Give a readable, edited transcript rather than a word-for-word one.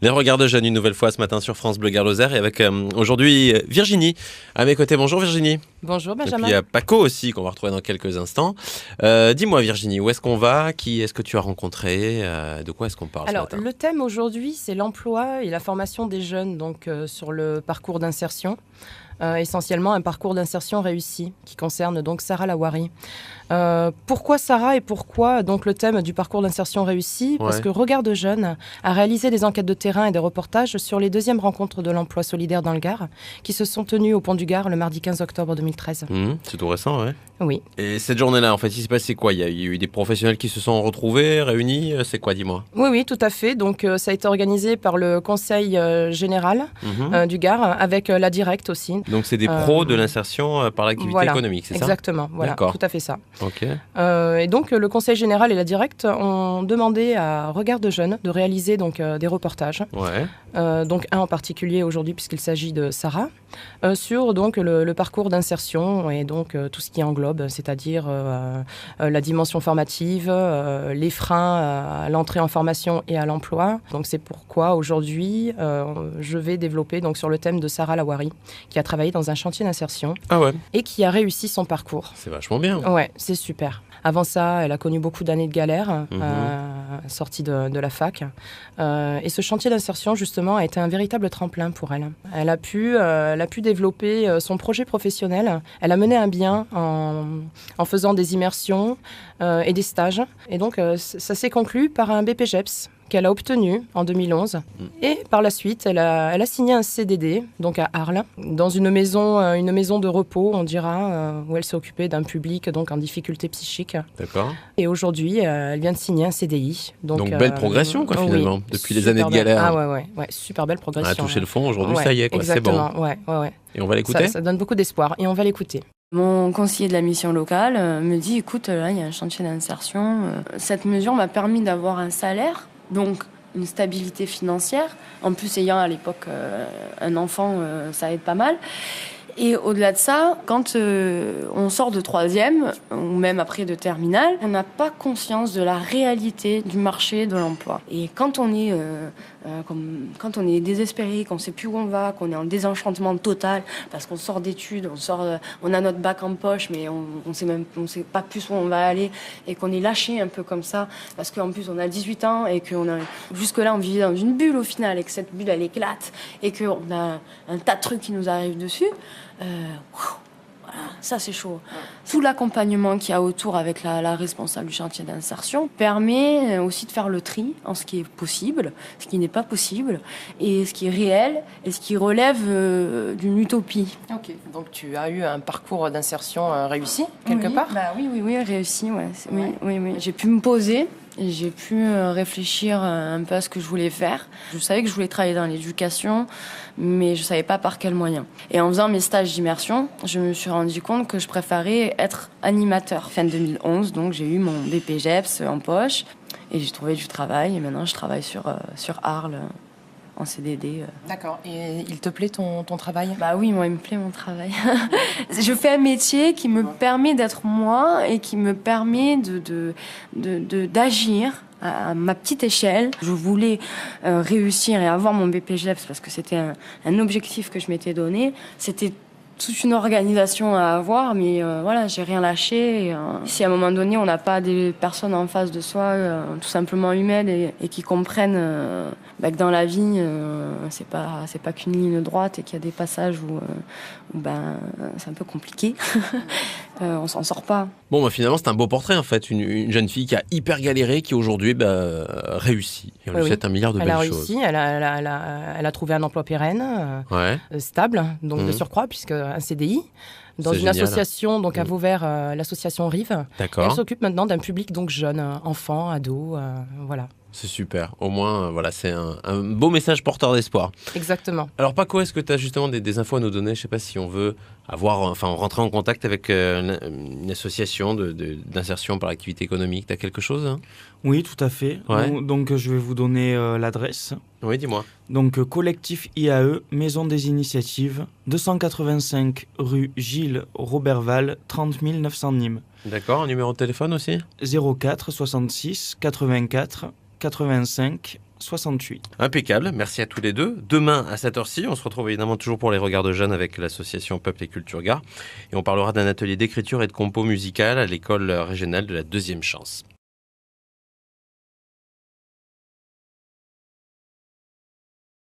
Les regards de jeunes une nouvelle fois ce matin sur France Bleu Gard-Lozère et avec aujourd'hui Virginie à mes côtés. Bonjour Virginie. Bonjour Benjamin. Et puis il y a Paco aussi qu'on va retrouver dans quelques instants. Dis-moi Virginie, où est-ce qu'on va? Qui est-ce que tu as rencontré? De quoi est-ce qu'on parle Alors, ce matin? le thème aujourd'hui, c'est l'emploi et la formation des jeunes sur le parcours d'insertion. Essentiellement un parcours d'insertion réussi qui concerne donc Sarah Lawari. Pourquoi Sarah et pourquoi donc le thème du parcours d'insertion réussi? Parce que Regard de Jeunes a réalisé des enquêtes de terrain et des reportages sur les deuxièmes rencontres de l'emploi solidaire dans le Gard qui se sont tenues au Pont du Gard le mardi 15 octobre 2013. C'est tout récent, ouais. Oui. Et cette journée-là, en fait, il s'est passé quoi? Il y a eu des professionnels qui se sont retrouvés, réunis. C'est quoi, dis-moi? Oui, tout à fait. Donc ça a été organisé par le Conseil général du Gard avec la Directe aussi. Donc c'est des pros de l'insertion par l'activité économique, c'est ça? Exactement, voilà, tout à fait ça. Ok. Et donc le Conseil général et la Directe ont demandé à Regard de Jeunes de réaliser donc des reportages. Ouais. Donc un en particulier aujourd'hui puisqu'il s'agit de Sarah, sur donc le parcours d'insertion et donc tout ce qui englobe, c'est-à-dire la dimension formative, les freins à l'entrée en formation et à l'emploi. Donc c'est pourquoi aujourd'hui je vais développer donc sur le thème de Sarah Lawari qui a travaillé dans un chantier d'insertion et qui a réussi son parcours. C'est vachement bien. Ouais, c'est super. Avant ça, elle a connu beaucoup d'années de galère, sortie de la fac. Et ce chantier d'insertion, justement, a été un véritable tremplin pour elle. Elle a pu développer son projet professionnel. Elle a mené à bien en faisant des immersions et des stages. Et donc, ça s'est conclu par un BPGEPS qu'elle a obtenu en 2011. Et par la suite, elle a signé un CDD, donc à Arles, dans une maison de repos, on dira, où elle s'est occupée d'un public donc en difficulté psychique. D'accord. Et aujourd'hui, elle vient de signer un CDI. Donc belle progression, quoi, finalement, depuis les années de galère. Ah ouais, super belle progression. On a touché le fond, aujourd'hui, ça y est, quoi, c'est bon. Exactement, ouais. Et on va l'écouter? Ça donne beaucoup d'espoir, et on va l'écouter. Mon conseiller de la mission locale me dit, écoute, là, il y a un chantier d'insertion. Cette mesure m'a permis d'avoir un salaire, donc une stabilité financière. En plus, ayant à l'époque un enfant, ça aide pas mal. Et au-delà de ça, quand on sort de troisième, ou même après de terminale, on n'a pas conscience de la réalité du marché de l'emploi. Et quand on est désespéré, qu'on ne sait plus où on va, qu'on est en désenchantement total, parce qu'on sort d'études, on a notre bac en poche, mais on sait pas plus où on va aller, et qu'on est lâché un peu comme ça, parce qu'en plus on a 18 ans, et jusque-là on vivait dans une bulle au final, et que cette bulle elle éclate, et qu'on a un tas de trucs qui nous arrivent dessus. Voilà, ça c'est chaud. Tout l'accompagnement qu'il y a autour avec la responsable du chantier d'insertion permet aussi de faire le tri en ce qui est possible, ce qui n'est pas possible, et ce qui est réel, et ce qui relève d'une utopie. Ok, donc tu as eu un parcours d'insertion réussi, quelque part? Oui, réussi, ouais. Oui. J'ai pu me poser. Et j'ai pu réfléchir un peu à ce que je voulais faire. Je savais que je voulais travailler dans l'éducation, mais je savais pas par quels moyens. Et en faisant mes stages d'immersion, je me suis rendu compte que je préférais être animateur. Fin 2011, donc j'ai eu mon BPGEPS en poche et j'ai trouvé du travail. Et maintenant, je travaille sur Arles en CDD. D'accord. Et il te plaît ton travail? Bah oui, moi, il me plaît mon travail. Je fais un métier qui me permet d'être moi et qui me permet d'agir à ma petite échelle. Je voulais réussir et avoir mon BPGEPS parce que c'était un objectif que je m'étais donné. C'était toute une organisation à avoir, mais voilà, j'ai rien lâché. Et, si à un moment donné, on n'a pas des personnes en face de soi, tout simplement humaines, et qui comprennent que dans la vie, c'est pas qu'une ligne droite et qu'il y a des passages où c'est un peu compliqué. On s'en sort pas. Bon, finalement, c'est un beau portrait, en fait. Une jeune fille qui a hyper galéré, qui aujourd'hui réussit. Et on lui souhaite un milliard de belles choses. Elle a trouvé un emploi pérenne, stable, donc de surcroît, puisque un CDI, dans une association donc à Vauvert, l'association Rive. D'accord. Elle s'occupe maintenant d'un public donc jeune, enfants, ados, voilà. C'est super. Au moins, voilà, c'est un beau message porteur d'espoir. Exactement. Alors, Paco, est-ce que tu as justement des infos à nous donner? Je ne sais pas si on veut rentrer en contact avec une association d'insertion par l'activité économique. Tu as quelque chose, hein? Oui, tout à fait. Ouais. Donc, je vais vous donner l'adresse. Oui, dis-moi. Donc, collectif IAE, Maison des Initiatives, 285 rue Gilles Roberval, 30 900 Nîmes. D'accord, un numéro de téléphone aussi? 04 66 84 85 68. Impeccable, merci à tous les deux. Demain à cette heure-ci, on se retrouve évidemment toujours pour les regards de jeunes avec l'association Peuple et Culture Gare. Et on parlera d'un atelier d'écriture et de compo musicale à l'école régionale de la Deuxième Chance.